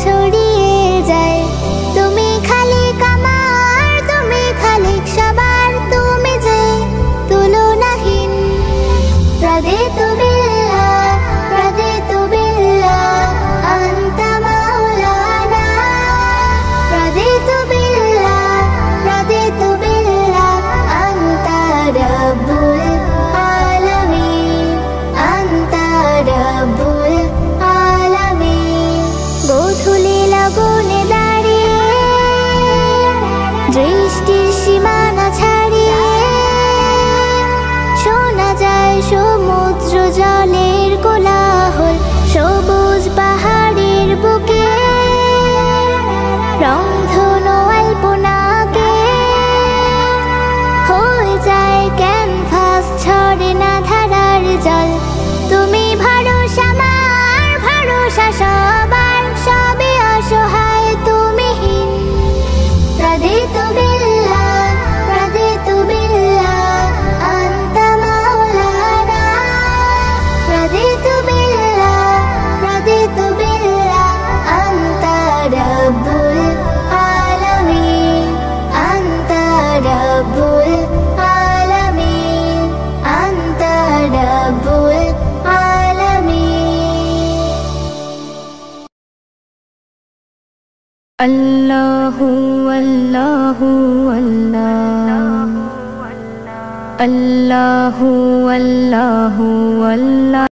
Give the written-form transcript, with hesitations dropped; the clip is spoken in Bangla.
ছড়িয়ে যায়। তুমি খালিক আমার, তুমি খালিক সবার, তুমি যে তুলনাহীন। রাদিতু বিল্লাহ, রাদিতু বিল্লাহ, আনতা মাওলানা। রাদিতু বিল্লাহ, রাদিতু বিল্লাহ, আনতা রাব্বুল আলামিন, আনতা রাব্বুল আলামিন। গোধূলি লগনে দাঁড়িয়ে দৃষ্টির সীমানা ছাড়িয়ে শোনা যায় সমুদ্র জলের কোলাহল। সবুজ পাহাড়ের বুকে রংধনু আলপনাকে হয়ে যায় ক্যানভাস, ঝরে না ধারার জল। তুমি ভরসা আমার, ভরসা সবার, সবে অসহায় তুমিহীন। রাদিতু বিল্লাহ, রাদিতু বিল্লাহ, আনতা মাওলানা। রাদিতু বিল্লাহ, রাদিতু বিল্লাহ, আনতা রাব্বুল আলামিন, আনতা রাব্বুল আলামিন, আনতা রাব্বুল আলামিন। আল্লাহু আল্লাহু আল্লাহ, আল্লাহু আল্লাহু আল্লাহ।